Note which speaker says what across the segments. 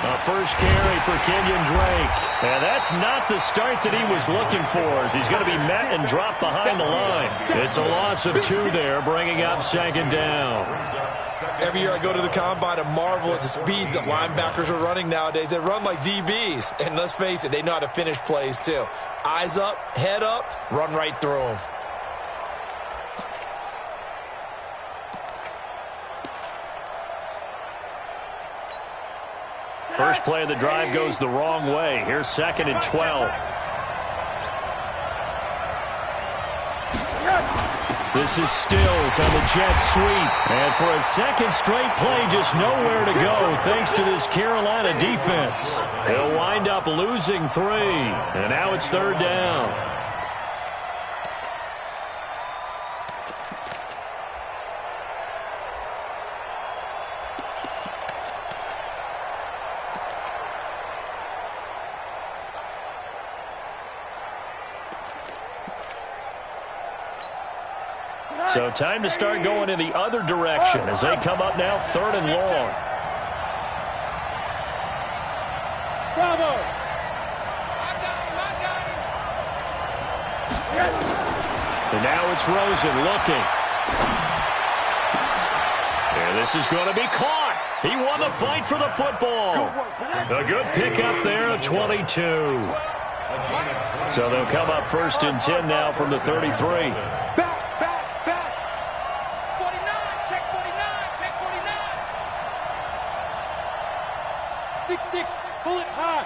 Speaker 1: A first carry for Kenyon Drake. And that's not the start that he was looking for, as he's going to be met and dropped behind the line. It's a loss of 2 there, bringing up second down.
Speaker 2: Every year I go to the combine and marvel at the speeds that linebackers are running nowadays. They run like DBs. And let's face it, they know how to finish plays too. Eyes up, head up, run right through them.
Speaker 1: First play of the drive goes the wrong way. Here's 2nd and 12. This is Stills on the jet sweep. And for a second straight play, just nowhere to go thanks to this Carolina defense. They'll wind up losing 3. And now it's 3rd down. So time to start going in the other direction as they come up now 3rd and long.
Speaker 3: Bravo!
Speaker 1: And now it's Rosen looking. And this is going to be caught. He won the fight for the football. A good pickup there at 22. So they'll come up 1st and 10 now from the 33.
Speaker 3: 6-6, pull it high.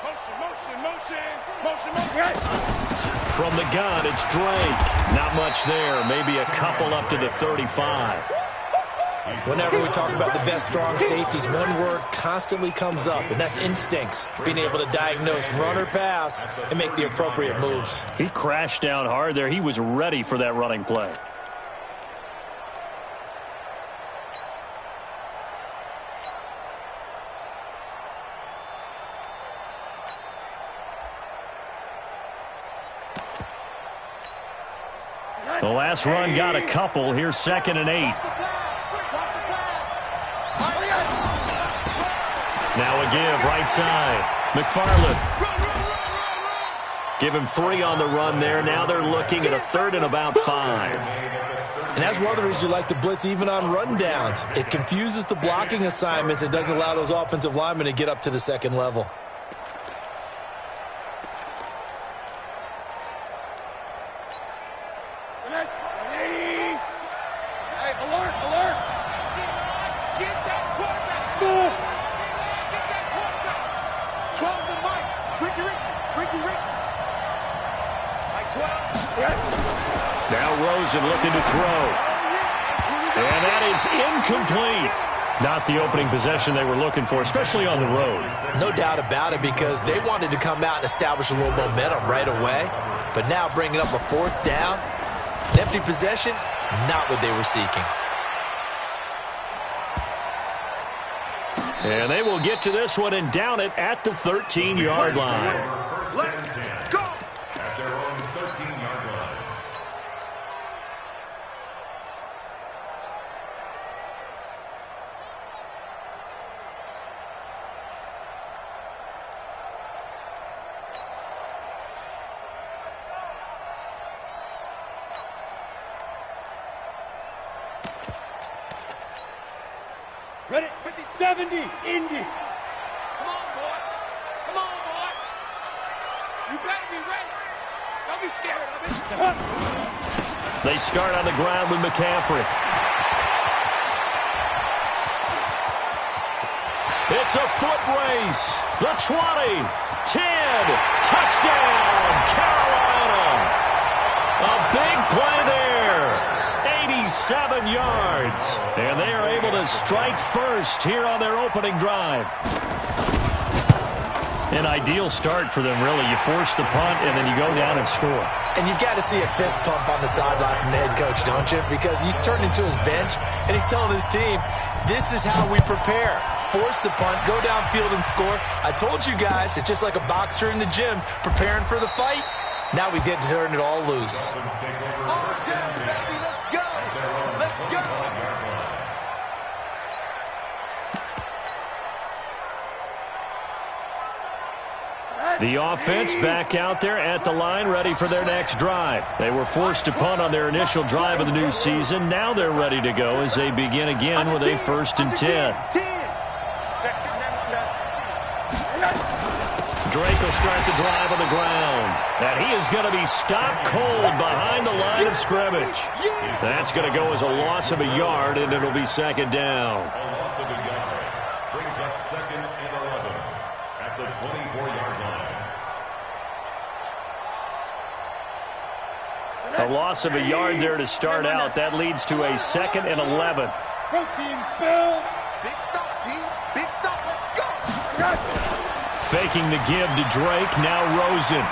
Speaker 3: Motion.
Speaker 1: From the gun, it's Drake. Not much there. Maybe a couple up to the 35.
Speaker 2: Whenever we talk about the best strong safeties, one word constantly comes up, and that's instincts. Being able to diagnose run or pass and make the appropriate moves.
Speaker 1: He crashed down hard there. He was ready for that running play. The last run got a couple. Here's 2nd and 8. Now a give, right side. McFarland. Give him 3 on the run there. Now they're looking at a 3rd and about 5.
Speaker 2: And that's one of the reasons you like to blitz even on rundowns. It confuses the blocking assignments and doesn't allow those offensive linemen to get up to the 2nd level.
Speaker 1: Now Rosen looking to throw. And that is incomplete. Not the opening possession they were looking for, especially on the road.
Speaker 2: No doubt about it, because they wanted to come out and establish a little momentum right away. But now bringing up a 4th down, an empty possession, not what they were seeking.
Speaker 1: And they will get to this one and down it at the 13-yard line.
Speaker 3: Let's go!
Speaker 4: At their own 13-yard line.
Speaker 3: Ready? 50-70, Indy. Come on, boy. Come on, boy. You better be ready. Don't be scared of it.
Speaker 1: They start on the ground with McCaffrey. It's a foot race. The 20, 10, touchdown, Carolina. A big play there. 87 yards. And they are able to strike first here on their opening drive. An ideal start for them, really. You force the punt, and then you go down and score.
Speaker 2: And you've got to see a fist pump on the sideline from the head coach, don't you? Because he's turned into his bench, and he's telling his team, this is how we prepare. Force the punt, go downfield and score. I told you guys, it's just like a boxer in the gym preparing for the fight. Now we get to turn it all loose.
Speaker 1: The offense back out there at the line, ready for their next drive. They were forced to punt on their initial drive of the new season. Now they're ready to go as they begin again with a 1st and 10. Drake will start the drive on the ground. And he is going to be stopped cold behind the line of scrimmage. That's going to go as a loss of a yard, and it'll be 2nd down.
Speaker 4: A loss of a yard brings up 2nd and 11 at the 24-yard line.
Speaker 1: A loss of a yard there to start out. That leads to a 2nd and 11.
Speaker 3: Protein spill.
Speaker 5: Big stop, D. Big stop. Let's go.
Speaker 1: Faking the give to Drake. Now Rosen.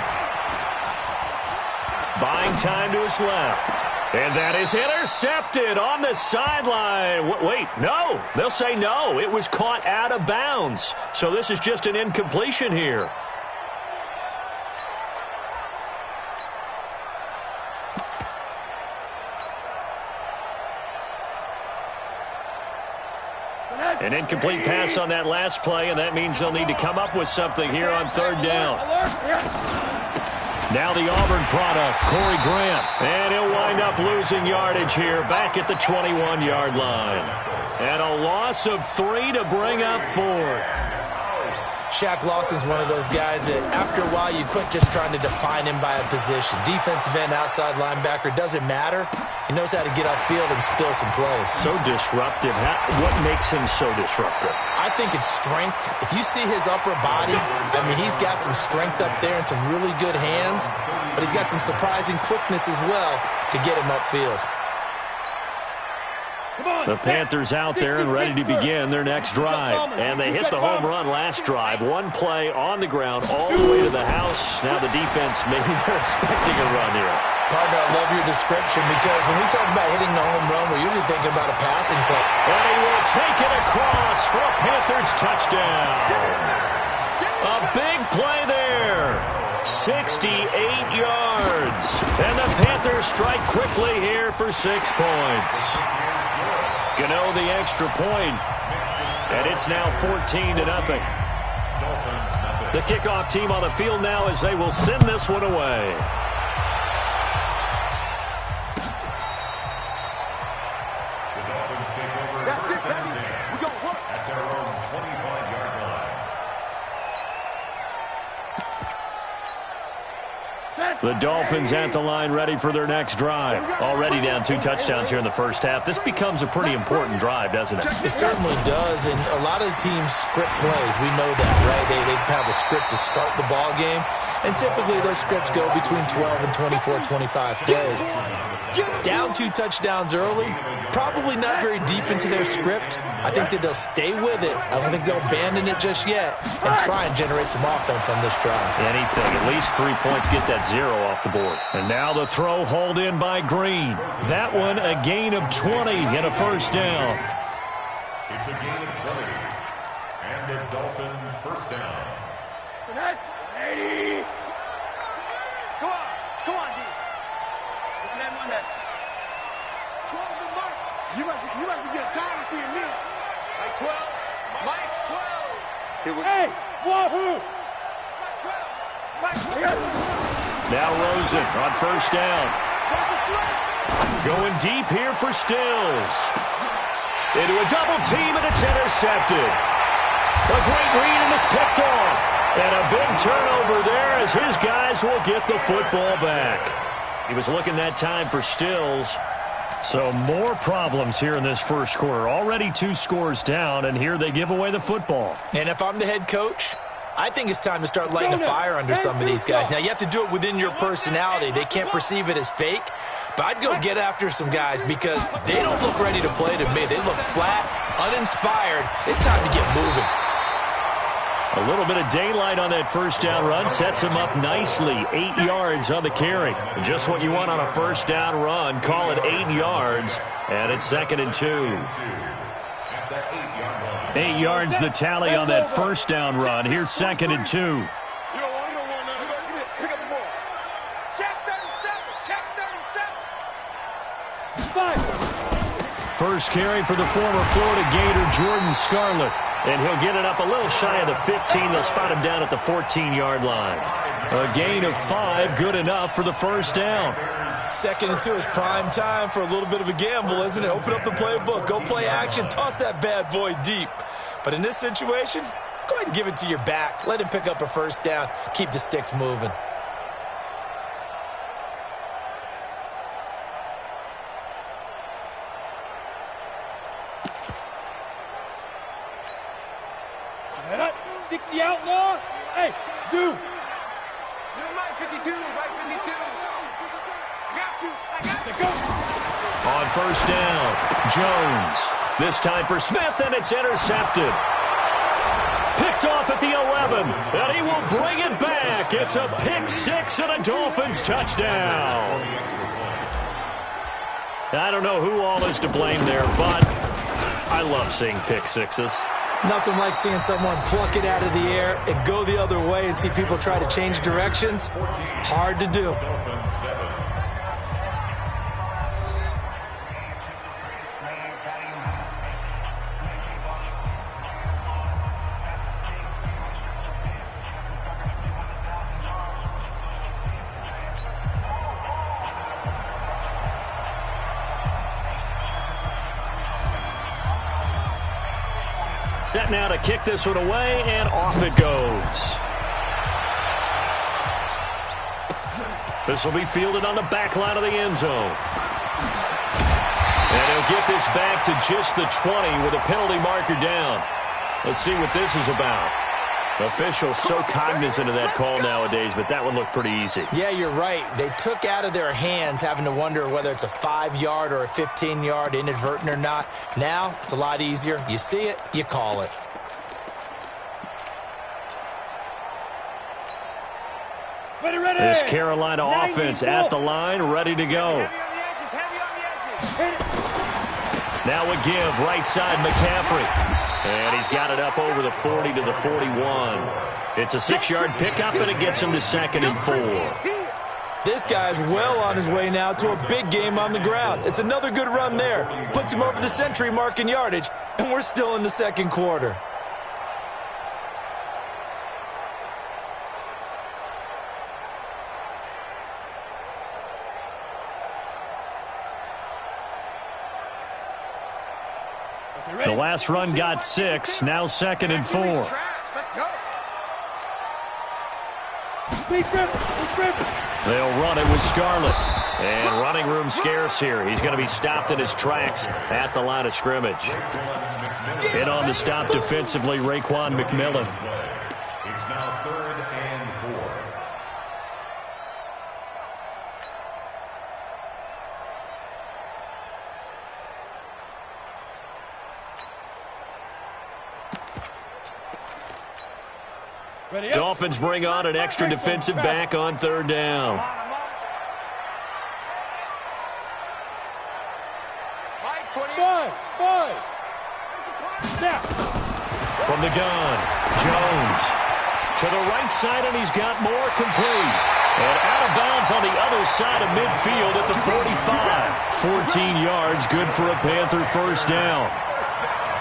Speaker 1: Buying time to his left. And that is intercepted on the sideline. Wait, no. They'll say no. It was caught out of bounds. So this is just an incompletion here. An incomplete pass on that last play, and that means they'll need to come up with something here on 3rd down. Now the Auburn product, Corey Grant. And he'll wind up losing yardage here back at the 21-yard line. And a loss of 3 to bring up 4th.
Speaker 2: Shaq Lawson's one of those guys that after a while you quit just trying to define him by a position. Defensive end, outside linebacker, doesn't matter. He knows how to get upfield and spill some plays.
Speaker 1: So disruptive. What makes him so disruptive?
Speaker 2: I think it's strength. If you see his upper body, I mean, he's got some strength up there and some really good hands, but he's got some surprising quickness as well to get him upfield.
Speaker 1: The Panthers out there and ready to begin their next drive. And they hit the home run last drive. One play on the ground all the way to the house. Now the defense, maybe they're expecting a run here.
Speaker 2: Partner, I love your description because when we talk about hitting the home run, we're usually thinking about a passing play.
Speaker 1: And he will take it across for a Panthers touchdown. A big play there. 68 yards. And the Panthers strike quickly here for 6 points. Gano the extra point, and it's now 14-0. The kickoff team on the field now as they will send this one away.
Speaker 4: The Dolphins take over
Speaker 5: That's it,
Speaker 4: 1st and
Speaker 5: baby.
Speaker 4: 10
Speaker 5: We gonna work.
Speaker 4: at their own 25-yard line.
Speaker 1: The Dolphins at the line ready for their next drive. Already down 2 touchdowns here in the first half. This becomes a pretty important drive, doesn't it?
Speaker 2: It certainly does, and a lot of teams script plays. We know that, right? They have a script to start the ball game, and typically those scripts go between 12 and 24, 25 plays. Down 2 touchdowns early, probably not very deep into their script. I think that they'll stay with it. I don't think they'll abandon it just yet and try and generate some offense on this drive.
Speaker 1: Anything, at least 3 points, get that 0 off the board. And now the throw hauled in by Green. That one a gain of 20 and a 1st down.
Speaker 4: It's a gain of 20. And the Dolphin 1st down.
Speaker 3: 80.
Speaker 5: Come on, D.
Speaker 3: What's that one that?
Speaker 5: 12 the mark. You must be getting tired of seeing me.
Speaker 3: Mike 12. Mike 12.
Speaker 5: Here we
Speaker 3: Hey, Wahoo. Mike 12.
Speaker 1: Now Rosen on 1st down. Going deep here for Stills. Into a double team, and it's intercepted. A great read, and it's picked off. And a big turnover there as his guys will get the football back. He was looking that time for Stills. So more problems here in this first quarter. Already 2 scores down, and here they give away the football.
Speaker 2: And if I'm the head coach, I think it's time to start lighting a fire under some of these guys. Now, you have to do it within your personality. They can't perceive it as fake. But I'd go get after some guys because they don't look ready to play to me. They look flat, uninspired. It's time to get moving.
Speaker 1: A little bit of daylight on that 1st down run sets him up nicely. 8 yards on the carry. Just what you want on a 1st down run. Call it 8 yards, and it's 2nd and 2.
Speaker 4: At the 8-yard line.
Speaker 1: 8 yards the tally on that 1st down run. Here's 2nd and 2.
Speaker 5: You don't want that. Pick up the ball.
Speaker 3: Check 37. Check 37. 5.
Speaker 1: First carry for the former Florida Gator, Jordan Scarlett. And he'll get it up a little shy of the 15. They'll spot him down at the 14-yard line. A gain of 5, good enough for the first down.
Speaker 2: Second and 2 is prime time for a little bit of a gamble, isn't it? Open up the playbook, go play action, toss that bad boy deep. But in this situation, go ahead and give it to your back. Let him pick up a first down. Keep the sticks moving.
Speaker 3: Set up, 60 outlaw. Hey, Zoo. Mike 52, Mike 52. Got you, I got you. Go.
Speaker 1: On first down, Jones. This time for Smith, and it's intercepted. Picked off at the 11, and he will bring it back. It's a pick 6 and a Dolphins touchdown. I don't know who all is to blame there, but I love seeing pick 6s.
Speaker 2: Nothing like seeing someone pluck it out of the air and go the other way and see people try to change directions. Hard to do.
Speaker 1: Set now to kick this one away, and off it goes. This will be fielded on the back line of the end zone. And he'll get this back to just the 20 with a penalty marker down. Let's see what this is about. Officials so cognizant of that call nowadays, but that one looked pretty easy.
Speaker 2: Yeah, you're right. They took out of their hands having to wonder whether it's a 5-yard or a 15-yard, inadvertent or not. Now, it's a lot easier. You see it, you call it.
Speaker 3: Ready, ready.
Speaker 1: This Carolina offense at the line, ready to go. Now a give, right side McCaffrey. And he's got it up over the 40 to the 41. It's a 6-yard pickup, and it gets him to 2nd and 4.
Speaker 2: This guy's well on his way now to a big game on the ground. It's another good run there. Puts him over the century mark in yardage, and we're still in the second quarter.
Speaker 1: The last run got 6, now 2nd and 4.
Speaker 3: Let's go.
Speaker 1: They'll run it with Scarlett. And running room scarce here. He's going to be stopped in his tracks at the line of scrimmage. In on the stop defensively, Raekwon McMillan.
Speaker 4: It's now 3rd and 4.
Speaker 1: Dolphins bring on an extra defensive back on 3rd down. From the gun, Jones to the right side, and he's got more complete. And out of bounds on the other side of midfield at the 45. 14 yards, good for a Panther first down.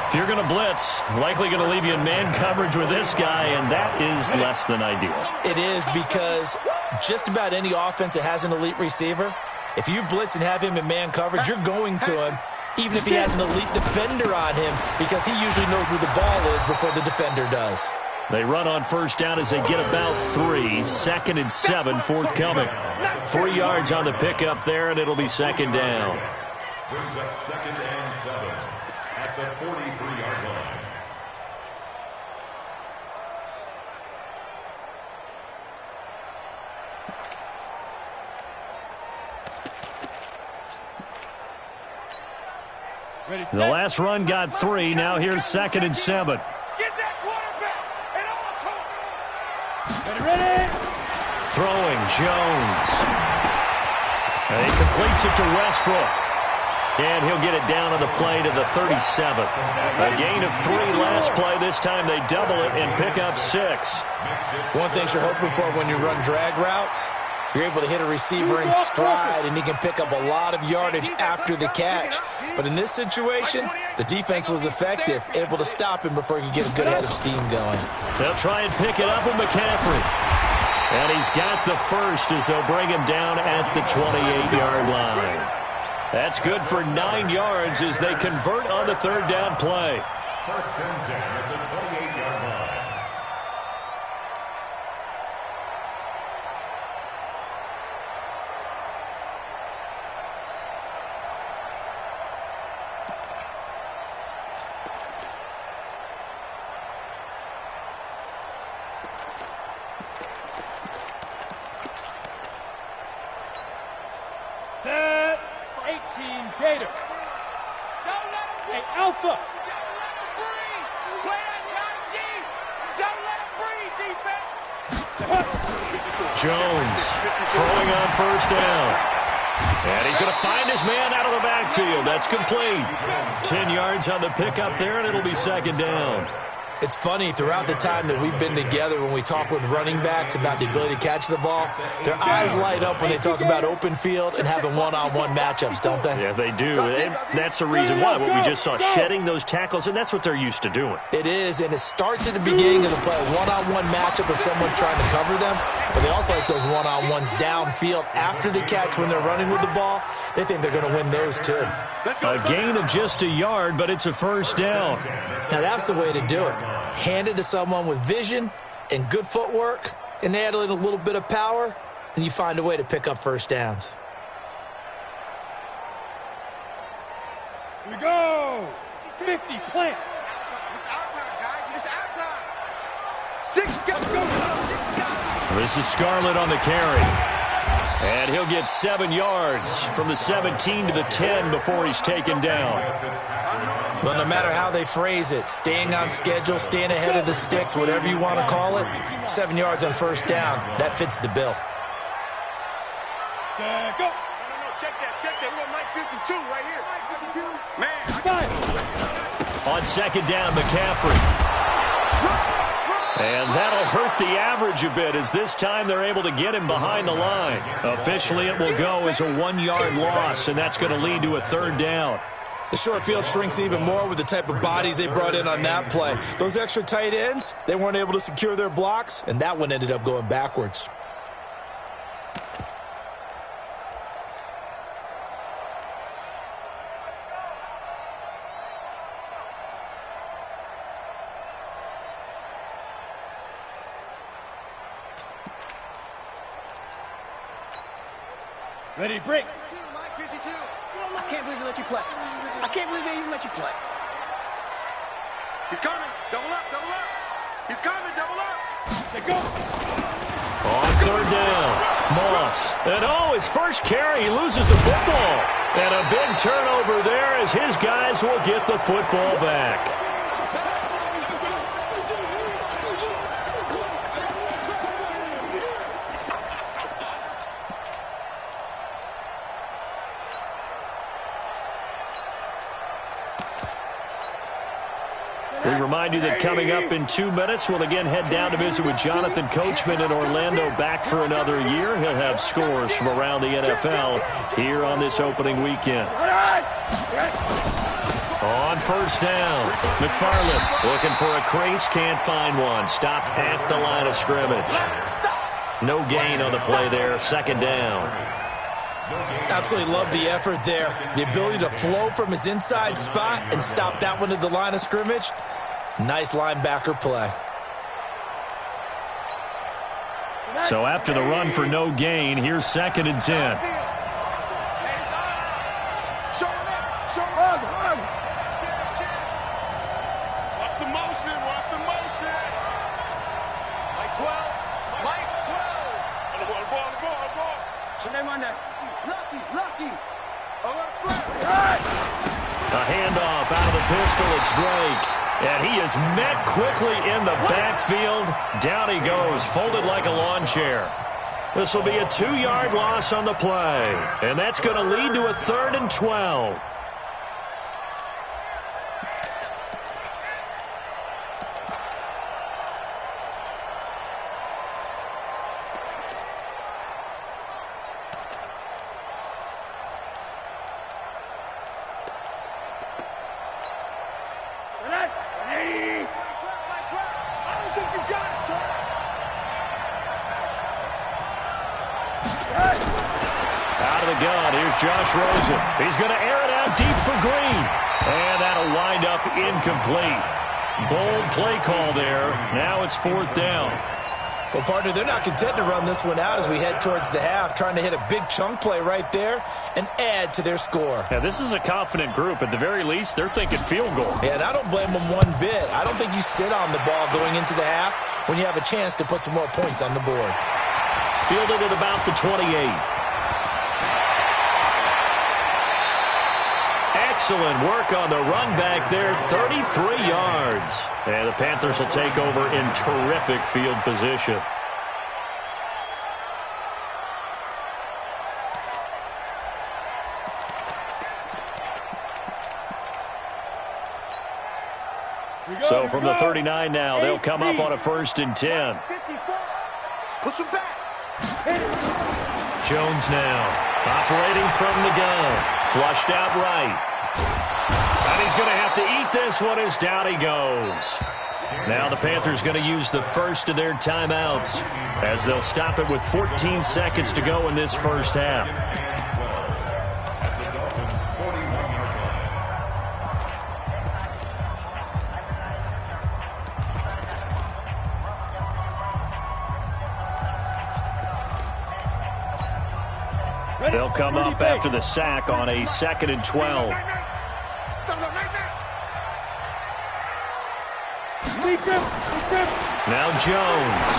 Speaker 1: If you're going to blitz, likely going to leave you in man coverage with this guy, and that is less than ideal.
Speaker 2: It is, because just about any offense that has an elite receiver, if you blitz and have him in man coverage, you're going to him, even if he has an elite defender on him, because he usually knows where the ball is before the defender does.
Speaker 1: They run on first down as they get about 3. 2nd and 7 forthcoming. 3 yards on the pickup there, and it'll be 2nd down.
Speaker 4: Brings up 2nd and 7 at the 43-yard line.
Speaker 1: The last run got 3. Now here's 2nd and 7.
Speaker 3: Get that quarterback and all the ready.
Speaker 1: Throwing Jones. And he completes it to Westbrook. And he'll get it down on the play to the 37. A gain of 3 last play. This time they double it and pick up 6.
Speaker 2: One thing you're hoping for when you run drag routes, You're able to hit a receiver in stride, and he can pick up a lot of yardage after the catch. But in this situation, the defense was effective, able to stop him before he could get a good head of steam going.
Speaker 1: They'll try and pick it up with McCaffrey. And he's got the first as they'll bring him down at the 28-yard line. That's good for 9 yards as they convert on the third down play.
Speaker 4: First and 10 at the 28-yard line.
Speaker 3: Set. 18 Gator. Hey, Alpha.
Speaker 1: Jones throwing on first down. And he's going to find his man out of the backfield. That's complete. 10 yards on the pickup there, and it'll be second down.
Speaker 2: It's funny, throughout the time that we've been together, when we talk with running backs about the ability to catch the ball, their eyes light up when they talk about open field and having one-on-one matchups, don't they?
Speaker 1: Yeah, they do. And that's the reason why. What we just saw, shedding those tackles, and that's what they're used to doing.
Speaker 2: It is, and it starts at the beginning of the play, a one-on-one matchup of someone trying to cover them, but they also like those one-on-ones downfield after the catch when they're running with the ball. They think they're going to win those, too.
Speaker 1: A gain of just a yard, but it's a first down.
Speaker 2: Now, that's the way to do it. Hand it to someone with vision and good footwork, and add in a little bit of power, and you find a way to pick up first downs.
Speaker 3: Here we go. 50 plants.
Speaker 5: It's our time, guys. It's our time.
Speaker 3: 6, go.
Speaker 1: This is Scarlett on the carry. And he'll get 7 yards from the 17 to the 10 before he's taken down.
Speaker 2: Well, no matter how they phrase it, staying on schedule, staying ahead of the sticks, whatever you want to call it, 7 yards on first down, that fits the bill.
Speaker 3: Go.
Speaker 5: No, check that. We got Mike 52 right here. Man,
Speaker 1: On second down, McCaffrey. And that'll hurt the average a bit as this time they're able to get him behind the line. Officially, it will go as a 1-yard loss, and that's going to lead to a third down.
Speaker 2: The short field shrinks even more with the type of bodies they brought in on that play. Those extra tight ends, they weren't able to secure their blocks, and that one ended up going backwards.
Speaker 3: Ready, break.
Speaker 5: Mike 52. I can't believe they let you play. I can't believe they even let you play. He's coming. Double up. He's coming. Double up.
Speaker 3: Say go.
Speaker 1: On third down, Moss. And his first carry, he loses the football. And a big turnover there as his guys will get the football back. We remind you that coming up in 2 minutes, we'll again head down to visit with Jonathan Coachman in Orlando, back for another year. He'll have scores from around the NFL here on this opening weekend. On first down, McFarland looking for a crease, can't find one. Stopped at the line of scrimmage. No gain on the play there, second down.
Speaker 2: Absolutely love the effort there. The ability to flow from his inside spot and stop that one at the line of scrimmage. Nice linebacker play.
Speaker 1: So after the run for no gain, here's second and 10.
Speaker 5: Watch the motion. Mike 12. On the ball. Turn them on there. Lucky.
Speaker 1: A handoff out of the pistol. It's Drake. And he is met quickly in the backfield. Down he goes, folded like a lawn chair. This will be a 2-yard loss on the play. And that's going to lead to a 3rd and 12. Here's Josh Rosen. He's going to air it out deep for Green. And that'll wind up incomplete. Bold play call there. Now it's 4th down.
Speaker 2: Well, partner, they're not content to run this one out as we head towards the half, trying to hit a big chunk play right there and add to their score.
Speaker 1: Yeah, this is a confident group. At the very least, they're thinking field goal.
Speaker 2: Yeah, and I don't blame them one bit. I don't think you sit on the ball going into the half when you have a chance to put some more points on the board.
Speaker 1: Fielded at about the 28. Excellent work on the run back there, 33 yards. And the Panthers will take over in terrific field position. So from the 39 now, they'll come up on a 1st and 10.
Speaker 5: Push him back.
Speaker 1: Jones now, operating from the gun. Flushed out right. And he's going to have to eat this one as down he goes. Now the Panthers going to use the first of their timeouts as they'll stop it with 14 seconds to go in this first half. They'll come up after the sack on a 2nd and 12. Now Jones.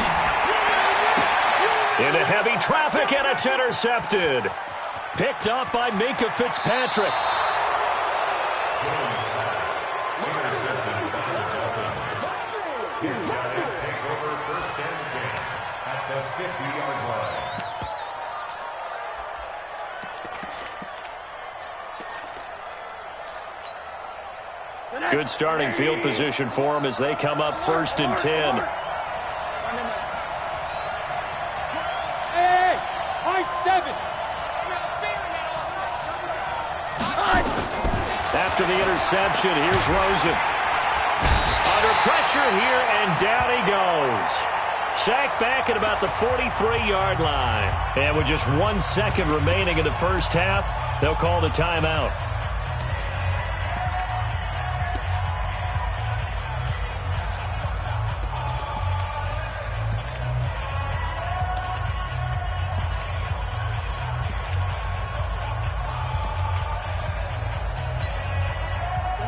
Speaker 1: Into heavy traffic, and it's intercepted. Picked up by Minka Fitzpatrick.
Speaker 4: Take over 1st and 10 at the 50-yard line.
Speaker 1: Good starting field position for them as they come up 1st and 10.
Speaker 3: Hey, high 7.
Speaker 1: After the interception, here's Rosen. Under pressure here, and down he goes. Sacked back at about the 43-yard line. And with just 1 second remaining in the first half, they'll call the timeout.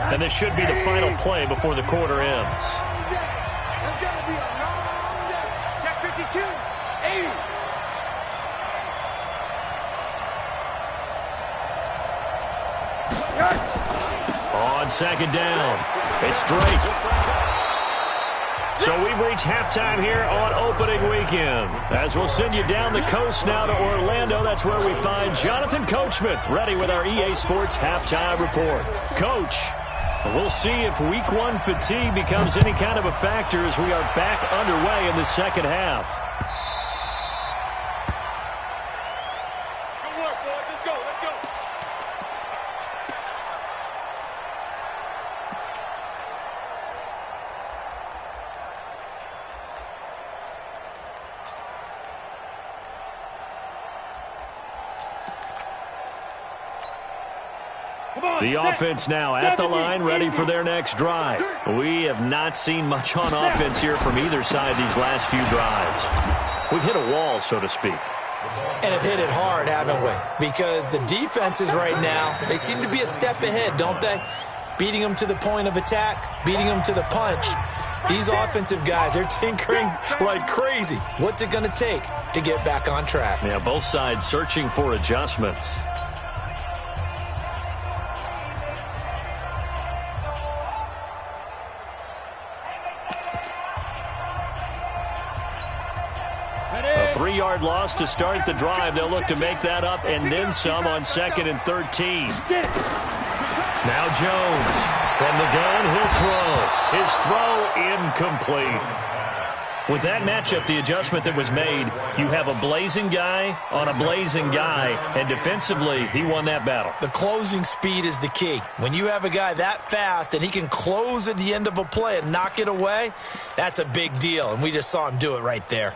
Speaker 1: And this should be the final play before the quarter ends.
Speaker 5: That's got to be a long day.
Speaker 3: Check 52. 80.
Speaker 1: On 2nd down, it's Drake. So we've reached halftime here on opening weekend. As we'll send you down the coast now to Orlando, that's where we find Jonathan Coachman ready with our EA Sports halftime report. Coach, we'll see if Week 1 fatigue becomes any kind of a factor as we are back underway in the second half.
Speaker 3: Good work, boys. Let's go. Let's go.
Speaker 1: The offense now at the line, ready for their next drive. We have not seen much on offense here from either side these last few drives. We've hit a wall, so to speak.
Speaker 2: And have hit it hard, haven't we? Because the defenses right now, they seem to be a step ahead, don't they? Beating them to the point of attack, beating them to the punch. These offensive guys, they're tinkering like crazy. What's it going to take to get back on track?
Speaker 1: Yeah, both sides searching for adjustments. A 3-yard loss to start the drive. They'll look to make that up and then some on 2nd and 13. Now Jones from the gun. He'll throw. His throw incomplete. With that matchup, the adjustment that was made, you have a blazing guy on a blazing guy, and defensively, he won that battle.
Speaker 2: The closing speed is the key. When you have a guy that fast and he can close at the end of a play and knock it away, that's a big deal, and we just saw him do it right there.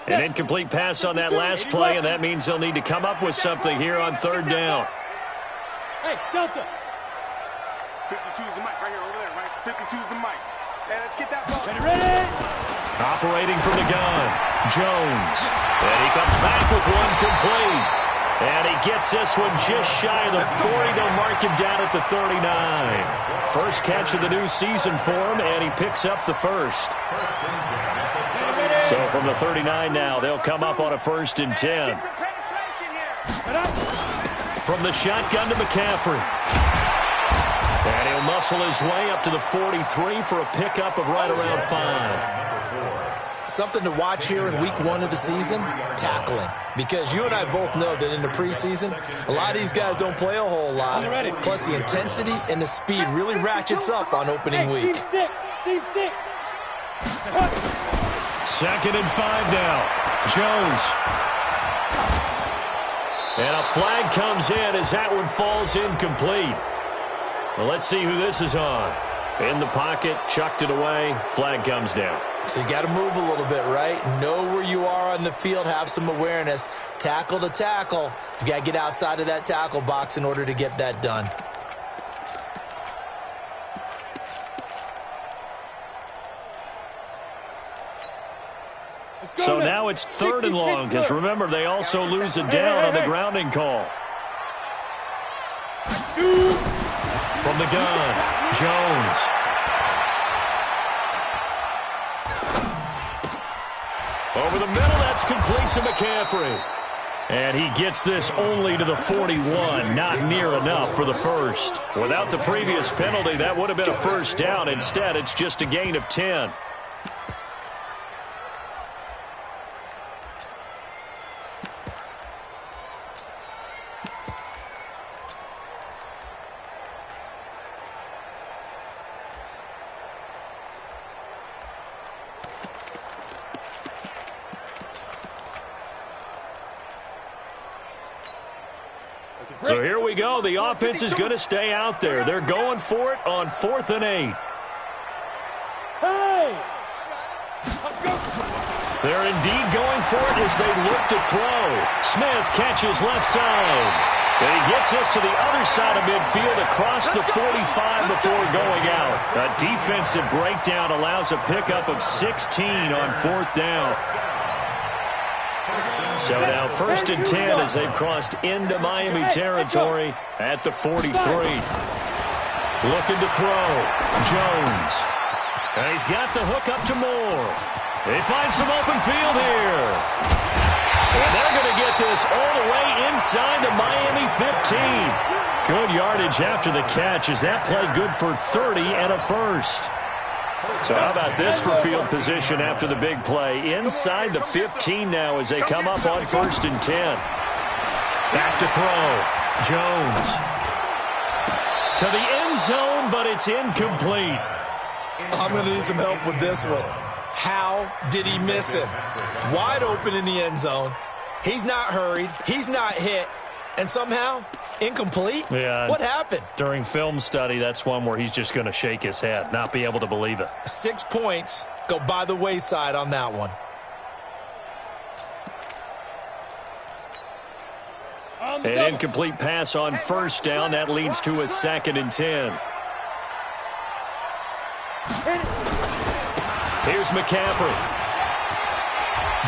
Speaker 1: An incomplete pass on that last play, and that means they'll need to come up with something here on third down.
Speaker 3: Hey, Delta.
Speaker 5: 52's the mic right here, over there, right? 52's the mic. Hey, let's get that ball.
Speaker 3: Ready?
Speaker 1: Operating from the gun, Jones. And he comes back with one complete. And he gets this one just shy of the 40. They'll mark him down at the 39. First catch of the new season for him, and he picks up the first. So from the 39 now, they'll come up on a 1st and 10. From the shotgun to McCaffrey. And he'll muscle his way up to the 43 for a pickup of right around 5.
Speaker 2: Something to watch here in week 1 of the season, tackling. Because you and I both know that in the preseason, a lot of these guys don't play a whole lot. Plus the intensity and the speed really ratchets up on opening week.
Speaker 3: Team 6.
Speaker 1: 2nd and 5 now. Jones. And a flag comes in as that one falls incomplete. Well, let's see who this is on. In the pocket, chucked it away, flag comes down.
Speaker 2: So you got to move a little bit, right? Know where you are on the field, have some awareness. Tackle to tackle. You got to get outside of that tackle box in order to get that done.
Speaker 1: So now it's 3rd and long, because remember, they also lose a down on the grounding call. From the gun, Jones. Over the middle, that's complete to McCaffrey. And he gets this only to the 41, not near enough for the first. Without the previous penalty, that would have been a 1st down. Instead, it's just a gain of 10. So here we go. The offense is going to stay out there. They're going for it on 4th and 8.
Speaker 3: Hey!
Speaker 1: They're indeed going for it as they look to throw. Smith catches left side. And he gets this to the other side of midfield across the 45 before going out. A defensive breakdown allows a pickup of 16 on 4th down. So now 1st and 10 as they've crossed into Miami territory at the 43. Looking to throw. Jones. And he's got the hook up to Moore. They find some open field here. And they're going to get this all the way inside the Miami 15. Good yardage after the catch as that play good for 30 and a 1st. So how about this for field position after the big play? Inside the 15 now as they come up on 1st and 10. Back to throw. Jones. To the end zone, but it's incomplete.
Speaker 2: I'm going to need some help with this one. How did he miss him? Wide open in the end zone. He's not hurried. He's not hit. And somehow, incomplete?
Speaker 1: Yeah.
Speaker 2: What happened?
Speaker 1: During film study, that's one where he's just going to shake his head, not be able to believe it.
Speaker 2: 6 points go by the wayside on that one.
Speaker 1: An incomplete pass on 1st down. That leads to a 2nd and 10. Here's McCaffrey.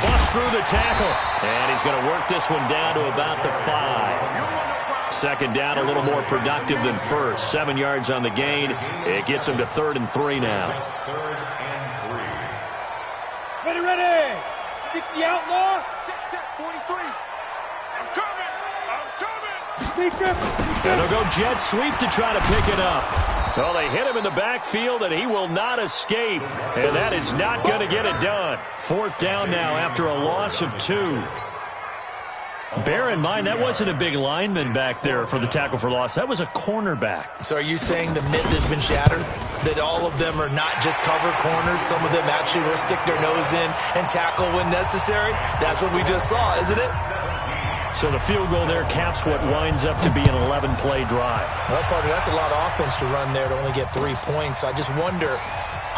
Speaker 1: Bust through the tackle. And he's going to work this one down to about the 5. 2nd down, a little more productive than 1st. 7 yards on the gain. It gets him to 3rd and 3 now.
Speaker 4: 3rd and 3.
Speaker 3: Ready. 60 outlaw. Check, 43.
Speaker 5: I'm coming.
Speaker 1: And they'll go jet sweep to try to pick it up. Well, they hit him in the backfield, and he will not escape. And that is not going to get it done. 4th down now after a loss of 2. Bear in mind, that wasn't a big lineman back there for the tackle for loss. That was a cornerback.
Speaker 2: So are you saying the myth has been shattered? That all of them are not just cover corners? Some of them actually will stick their nose in and tackle when necessary? That's what we just saw, isn't it?
Speaker 1: So the field goal there caps what winds up to be an 11-play drive.
Speaker 2: Well, Carter, that's a lot of offense to run there to only get 3 points. So I just wonder,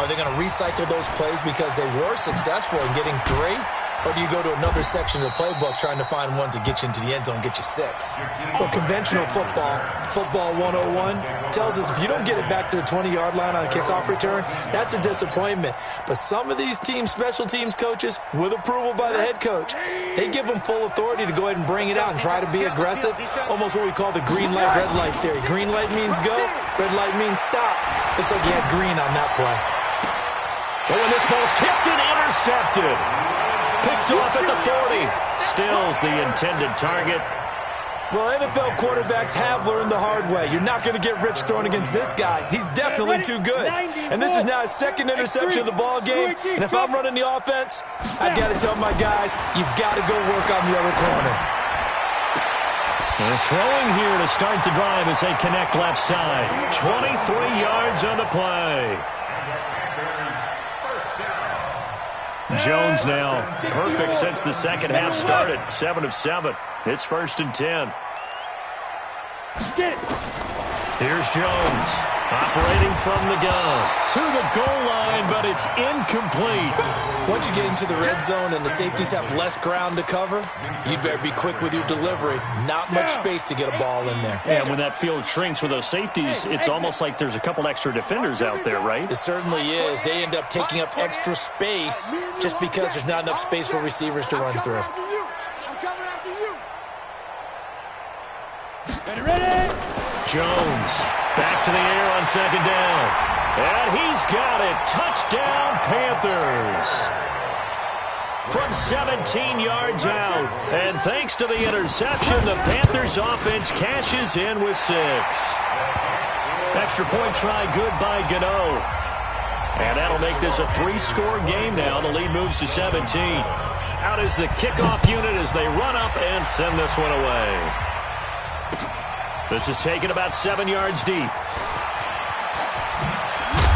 Speaker 2: are they going to recycle those plays because they were successful in getting 3? Or do you go to another section of the playbook trying to find ones that get you into the end zone, get you 6? Well, conventional football 101, tells us if you don't get it back to the 20-yard line on a kickoff return, that's a disappointment. But some of these teams, special teams coaches, with approval by the head coach, they give them full authority to go ahead and bring it out and try to be aggressive, almost what we call the green light, red light theory. Green light means go, red light means stop. Looks like you had green on that play.
Speaker 1: But when this ball's tipped and intercepted, picked off at the 40, stills the intended target.
Speaker 2: Well, NFL quarterbacks have learned the hard way. You're not going to get rich throwing against this guy. He's definitely too good. And this is now his second interception of the ball game. And if I'm running the offense, I've got to tell my guys, you've got to go work on the other corner.
Speaker 1: They're throwing here to start the drive as they connect left side. 23 yards on the play. Jones now perfect since the second half started. 7 of 7. It's 1st and 10. Here's Jones operating from the gun to the goal line, but it's incomplete.
Speaker 2: Once you get into the red zone and the safeties have less ground to cover, you'd better be quick with your delivery. Not much space to get a ball in there.
Speaker 1: And when that field shrinks with those safeties, it's almost like there's a couple extra defenders out there, right?
Speaker 2: It certainly is. They end up taking up extra space just because there's not enough space for receivers to run through.
Speaker 5: I'm coming after you.
Speaker 3: Ready?
Speaker 1: Jones back to the air on 2nd down. And he's got it. Touchdown, Panthers. From 17 yards out. And thanks to the interception, the Panthers offense cashes in with 6. Extra point try good by Gano. And that'll make this a 3-score game now. The lead moves to 17. Out is the kickoff unit as they run up and send this one away. This is taken about 7 yards deep.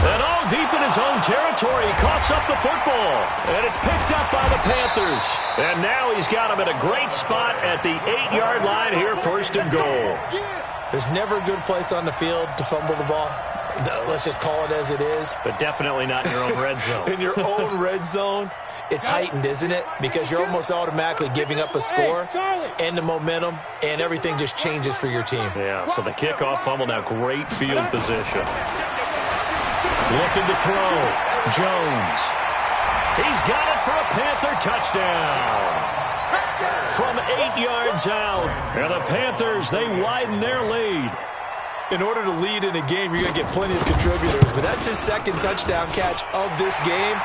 Speaker 1: And all deep in his own territory. He coughs up the football. And it's picked up by the Panthers. And now he's got him in a great spot at the 8-yard line here, 1st and goal.
Speaker 2: There's never a good place on the field to fumble the ball. Let's just call it as it is.
Speaker 1: But definitely not in your own red zone.
Speaker 2: In your own red zone, it's heightened, isn't it? Because you're almost automatically giving up a score and the momentum, and everything just changes for your team.
Speaker 1: Yeah, so the kickoff fumble, now great field position. Looking to throw. Jones. He's got it for a Panther touchdown. From 8 yards out. And the Panthers, they widen their lead.
Speaker 2: In order to lead in a game, you're going to get plenty of contributors, but that's his second touchdown catch of this game.